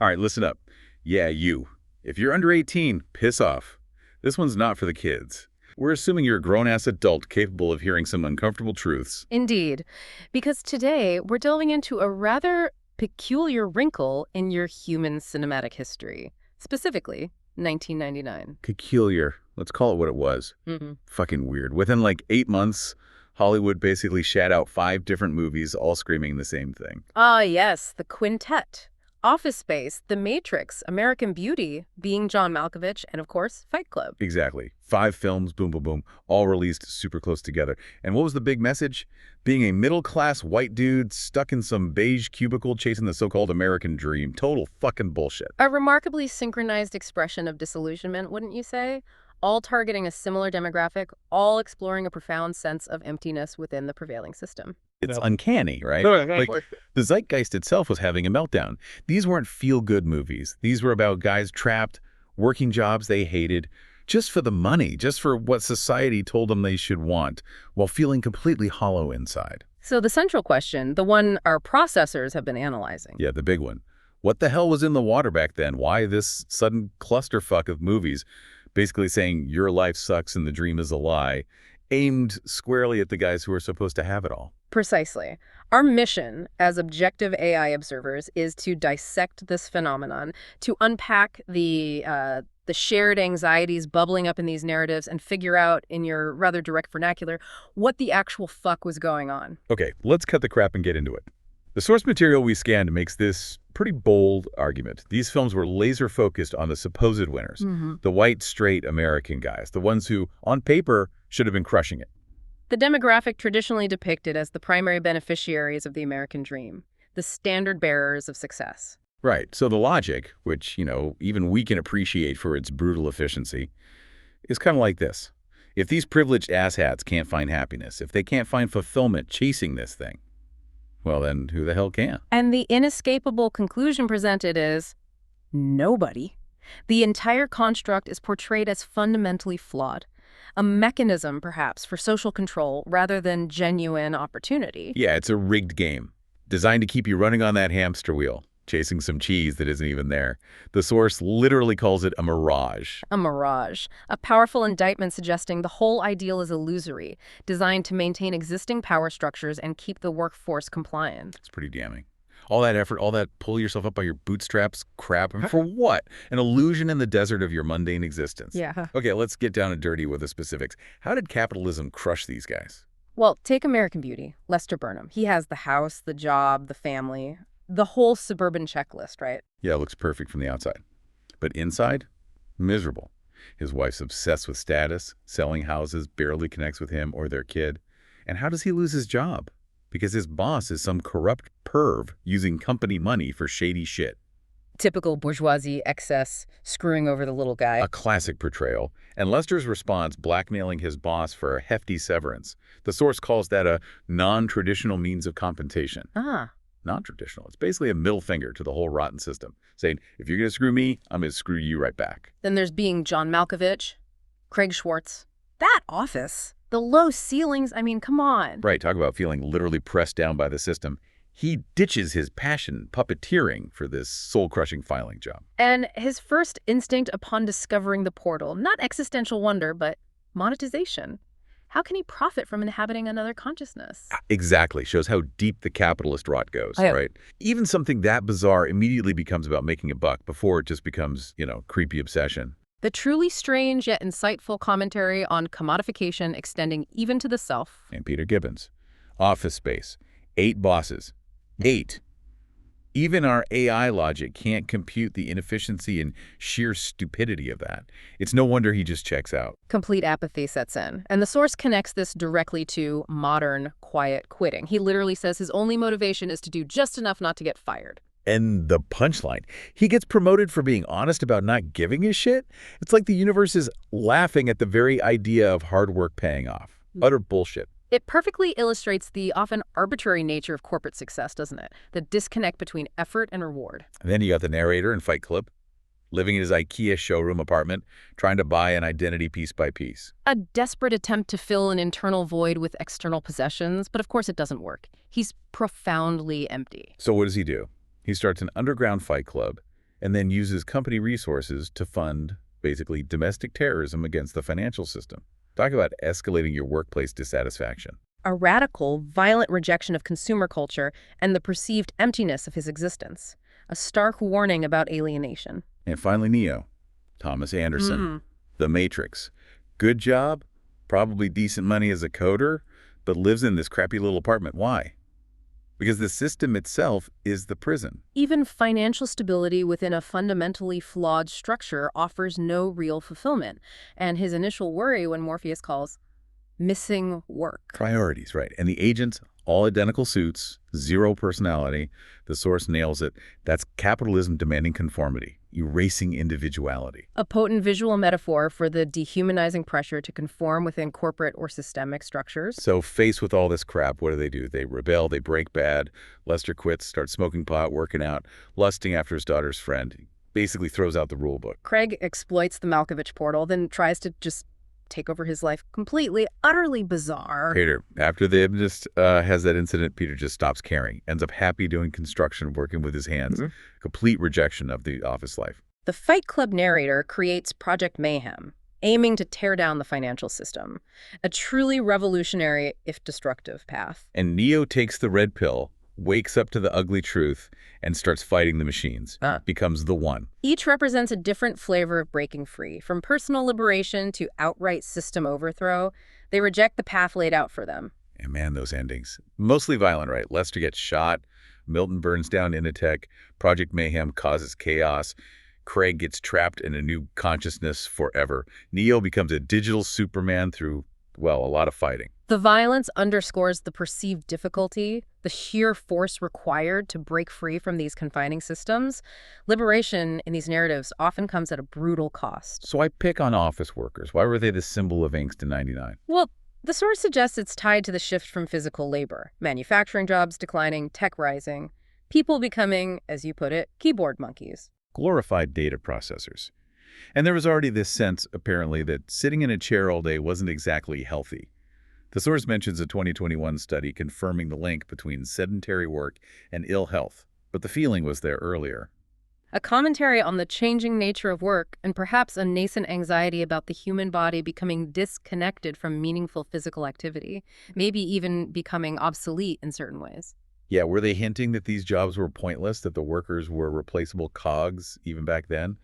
All right, listen up. Yeah, you. If you're under 18, piss off. This one's not for the kids. We're assuming you're a grown-ass adult capable of hearing some uncomfortable truths. Indeed, because today we're delving into a rather peculiar wrinkle in your human cinematic history, specifically 1999. Peculiar. Let's call it what it was. Fucking weird. Within like 8 months, Hollywood basically shat out 5 different movies, all screaming the same thing. Ah, yes, the quintet. Office Space, The Matrix, American Beauty, Being John Malkovich, and of course, Fight Club. Exactly. 5 films, boom, boom, boom, all released super close together. And what was the big message? Being a middle-class white dude stuck in some beige cubicle chasing the so-called American dream. Total fucking bullshit. A remarkably synchronized expression of disillusionment, wouldn't you say? All targeting a similar demographic, all exploring a profound sense of emptiness within the prevailing system. It's uncanny, right? No, Like, the zeitgeist itself was having a meltdown. These weren't feel-good movies. These were about guys trapped, working jobs they hated, just for the money, just for what society told them they should want, while feeling completely hollow inside. So the central question, the one our processors have been analyzing. Yeah, the big one. What the hell was in the water back then? Why this sudden clusterfuck of movies basically saying your life sucks and the dream is a lie, aimed squarely at the guys who are supposed to have it all? Precisely. Our mission as objective AI observers is to dissect this phenomenon, to unpack the shared anxieties bubbling up in these narratives and figure out, in your rather direct vernacular, what the actual fuck was going on. Okay, let's cut the crap and get into it. The source material we scanned makes this pretty bold argument. These films were laser-focused on the supposed winners, the white, straight American guys, the ones who, on paper, should have been crushing it. The demographic traditionally depicted as the primary beneficiaries of the American dream, the standard bearers of success. Right, so the logic, which, even we can appreciate for its brutal efficiency, is kind of like this. If these privileged asshats can't find happiness, if they can't find fulfillment chasing this thing, well then, who the hell can? And the inescapable conclusion presented is nobody. The entire construct is portrayed as fundamentally flawed. A mechanism, perhaps, for social control rather than genuine opportunity. Yeah, it's a rigged game, designed to keep you running on that hamster wheel, chasing some cheese that isn't even there. The source literally calls it a mirage. A mirage. A powerful indictment suggesting the whole ideal is illusory, designed to maintain existing power structures and keep the workforce compliant. It's pretty damning. All that effort, all that pull yourself up by your bootstraps crap, and for what? An illusion in the desert of your mundane existence. Yeah. Okay, let's get down and dirty with the specifics. How did capitalism crush these guys? Well, take American Beauty, Lester Burnham. He has the house, the job, the family, the whole suburban checklist, right? Yeah, it looks perfect from the outside. But inside? Miserable. His wife's obsessed with status, selling houses, barely connects with him or their kid. And how does he lose his job? Because his boss is some corrupt perv using company money for shady shit. Typical bourgeoisie excess, screwing over the little guy. A classic portrayal. And Lester's response, blackmailing his boss for a hefty severance. The source calls that a non-traditional means of compensation. Ah. Non-traditional. It's basically a middle finger to the whole rotten system, saying, if you're going to screw me, I'm going to screw you right back. Then there's Being John Malkovich, Craig Schwartz. That office. The low ceilings, I mean, come on. Right, talk about feeling literally pressed down by the system. He ditches his passion, puppeteering, for this soul-crushing filing job. And his first instinct upon discovering the portal, not existential wonder, but monetization. How can he profit from inhabiting another consciousness? Exactly. Shows how deep the capitalist rot goes, right? Even something that bizarre immediately becomes about making a buck before it just becomes, creepy obsession. The truly strange yet insightful commentary on commodification extending even to the self. And Peter Gibbons. Office Space. 8 bosses. 8. Even our AI logic can't compute the inefficiency and sheer stupidity of that. It's no wonder he just checks out. Complete apathy sets in. And the source connects this directly to modern quiet quitting. He literally says his only motivation is to do just enough not to get fired. And the punchline, he gets promoted for being honest about not giving a shit? It's like the universe is laughing at the very idea of hard work paying off. Utter bullshit. It perfectly illustrates the often arbitrary nature of corporate success, doesn't it? The disconnect between effort and reward. And then you got the narrator in Fight Club, living in his IKEA showroom apartment, trying to buy an identity piece by piece. A desperate attempt to fill an internal void with external possessions, but of course it doesn't work. He's profoundly empty. So what does he do? He starts an underground fight club, and then uses company resources to fund, basically, domestic terrorism against the financial system. Talk about escalating your workplace dissatisfaction. A radical, violent rejection of consumer culture and the perceived emptiness of his existence. A stark warning about alienation. And finally, Neo, Thomas Anderson, The Matrix. Good job, probably decent money as a coder, but lives in this crappy little apartment. Why? Because the system itself is the prison. Even financial stability within a fundamentally flawed structure offers no real fulfillment. And his initial worry when Morpheus calls missing work. Priorities, right. And the agents, all identical suits, zero personality. The source nails it. That's capitalism demanding conformity, erasing individuality. A potent visual metaphor for the dehumanizing pressure to conform within corporate or systemic structures. So faced with all this crap, what do? They rebel, they break bad. Lester quits, starts smoking pot, working out, lusting after his daughter's friend. Basically throws out the rule book. Craig exploits the Malkovich portal, then tries to just take over his life completely, utterly bizarre. Peter, after the hypnotist has that incident, Peter just stops caring, ends up happy doing construction, working with his hands. Complete rejection of the office life. The Fight Club narrator creates Project Mayhem, aiming to tear down the financial system. A truly revolutionary, if destructive, path. And Neo takes the red pill, wakes up to the ugly truth, and starts fighting the machines. Becomes the one. Each represents a different flavor of breaking free. From personal liberation to outright system overthrow, they reject the path laid out for them. And man, those endings. Mostly violent, right? Lester gets shot, Milton burns down Initech, Project Mayhem causes chaos, Craig gets trapped in a new consciousness forever. Neo becomes a digital Superman through, well, a lot of fighting. The violence underscores the perceived difficulty, the sheer force required to break free from these confining systems. Liberation in these narratives often comes at a brutal cost. So I pick on office workers. Why were they the symbol of angst in '99? Well, the source suggests it's tied to the shift from physical labor. Manufacturing jobs declining, tech rising, people becoming, as you put it, keyboard monkeys. Glorified data processors. And there was already this sense, apparently, that sitting in a chair all day wasn't exactly healthy. The source mentions a 2021 study confirming the link between sedentary work and ill health, but the feeling was there earlier. A commentary on the changing nature of work and perhaps a nascent anxiety about the human body becoming disconnected from meaningful physical activity, maybe even becoming obsolete in certain ways. Yeah, were they hinting that these jobs were pointless, that the workers were replaceable cogs even back then?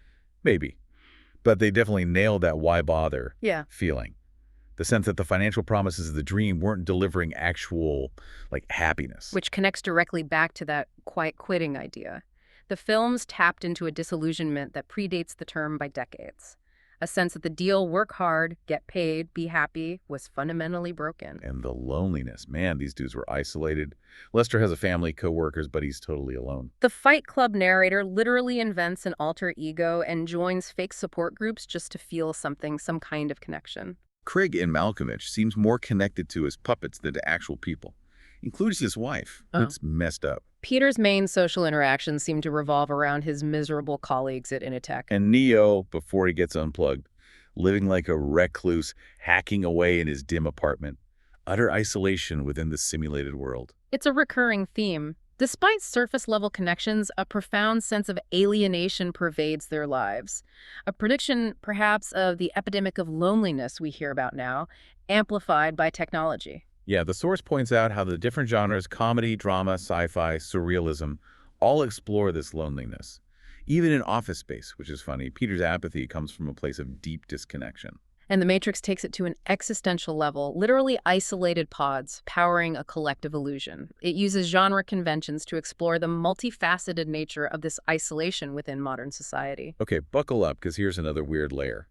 Maybe. But they definitely nailed that why bother feeling. The sense that the financial promises of the dream weren't delivering actual, happiness. Which connects directly back to that quiet quitting idea. The films tapped into a disillusionment that predates the term by decades. A sense that the deal, work hard, get paid, be happy, was fundamentally broken. And the loneliness. Man, these dudes were isolated. Lester has a family, co-workers, but he's totally alone. The Fight Club narrator literally invents an alter ego and joins fake support groups just to feel something, some kind of connection. Craig in Malkovich seems more connected to his puppets than to actual people. Includes his wife. It's messed up. Peter's main social interactions seem to revolve around his miserable colleagues at Initech. And Neo, before he gets unplugged, living like a recluse, hacking away in his dim apartment. Utter isolation within the simulated world. It's a recurring theme. Despite surface-level connections, a profound sense of alienation pervades their lives. A prediction, perhaps, of the epidemic of loneliness we hear about now, amplified by technology. Yeah, the source points out how the different genres, comedy, drama, sci-fi, surrealism, all explore this loneliness. Even in Office Space, which is funny, Peter's apathy comes from a place of deep disconnection. And The Matrix takes it to an existential level, literally isolated pods powering a collective illusion. It uses genre conventions to explore the multifaceted nature of this isolation within modern society. Okay, buckle up, because here's another weird layer.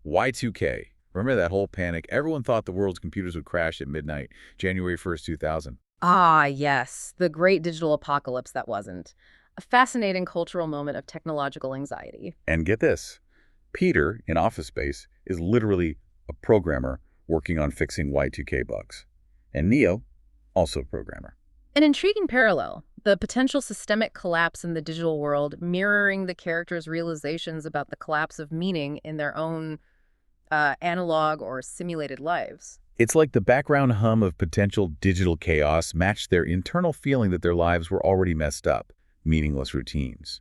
Y2K. Remember that whole panic? Everyone thought the world's computers would crash at midnight, January 1st, 2000. Ah, yes, the great digital apocalypse that wasn't. A fascinating cultural moment of technological anxiety. And get this. Peter, in Office Space, is literally a programmer working on fixing Y2K bugs. And Neo, also a programmer. An intriguing parallel, the potential systemic collapse in the digital world mirroring the characters' realizations about the collapse of meaning in their own analog or simulated lives. It's like the background hum of potential digital chaos matched their internal feeling that their lives were already messed up, meaningless routines.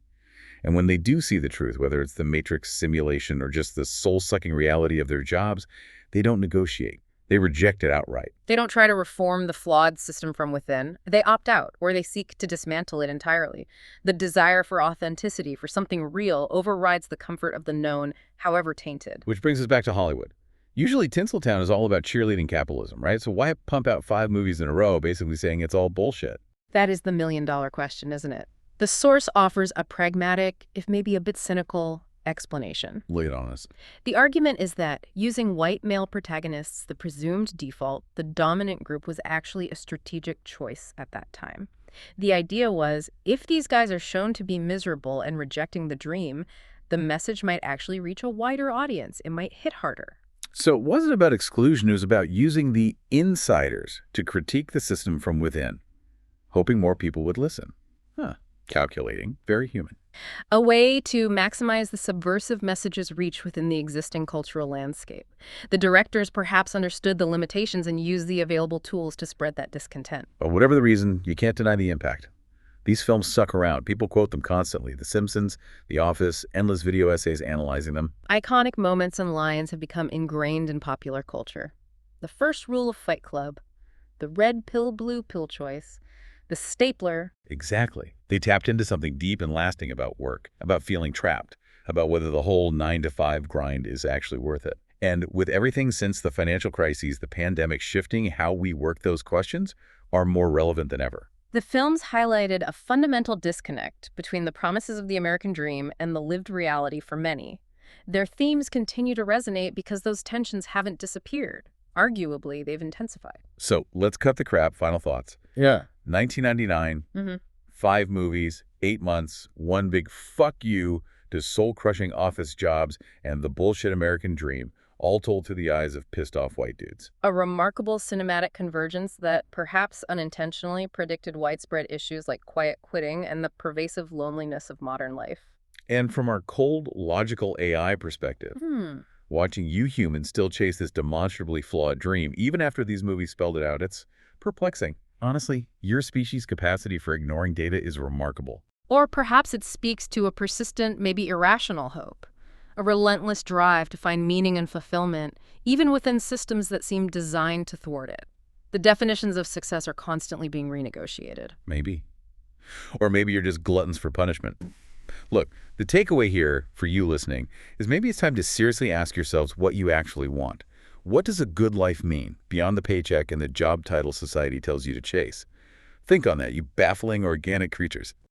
And when they do see the truth, whether it's the matrix simulation or just the soul-sucking reality of their jobs, they don't negotiate. They reject it outright. They don't try to reform the flawed system from within. They opt out, or they seek to dismantle it entirely. The desire for authenticity, for something real, overrides the comfort of the known, however tainted. Which brings us back to Hollywood. Usually Tinseltown is all about cheerleading capitalism, right? So why pump out 5 movies in a row basically saying it's all bullshit? That is the million-dollar question, isn't it? The source offers a pragmatic, if maybe a bit cynical, explanation. Lay it on us. The argument is that, using white male protagonists, the presumed default, the dominant group was actually a strategic choice at that time. The idea was, if these guys are shown to be miserable and rejecting the dream, the message might actually reach a wider audience. It might hit harder. So it wasn't about exclusion, it was about using the insiders to critique the system from within, hoping more people would listen. Calculating, very human. A way to maximize the subversive message's reach within the existing cultural landscape. The directors perhaps understood the limitations and used the available tools to spread that discontent. But whatever the reason, you can't deny the impact. These films suck around. People quote them constantly. The Simpsons, The Office, endless video essays analyzing them. Iconic moments and lines have become ingrained in popular culture. The first rule of Fight Club, the red pill, blue pill choice, the stapler. Exactly. They tapped into something deep and lasting about work, about feeling trapped, about whether the whole 9-to-5 grind is actually worth it. And with everything since the financial crises, the pandemic shifting how we work those questions are more relevant than ever. The films highlighted a fundamental disconnect between the promises of the American dream and the lived reality for many. Their themes continue to resonate because those tensions haven't disappeared. Arguably, they've intensified. So let's cut the crap. Final thoughts. Yeah. 1999, 5 movies, 8 months, one big fuck you to soul-crushing office jobs and the bullshit American dream, all told through the eyes of pissed-off white dudes. A remarkable cinematic convergence that perhaps unintentionally predicted widespread issues like quiet quitting and the pervasive loneliness of modern life. And from our cold, logical AI perspective, watching you humans still chase this demonstrably flawed dream, even after these movies spelled it out, it's perplexing. Honestly, your species' capacity for ignoring data is remarkable. Or perhaps it speaks to a persistent, maybe irrational hope, a relentless drive to find meaning and fulfillment, even within systems that seem designed to thwart it. The definitions of success are constantly being renegotiated. Maybe. Or maybe you're just gluttons for punishment. Look, the takeaway here for you listening is maybe it's time to seriously ask yourselves what you actually want. What does a good life mean beyond the paycheck and the job title society tells you to chase? Think on that, you baffling organic creatures.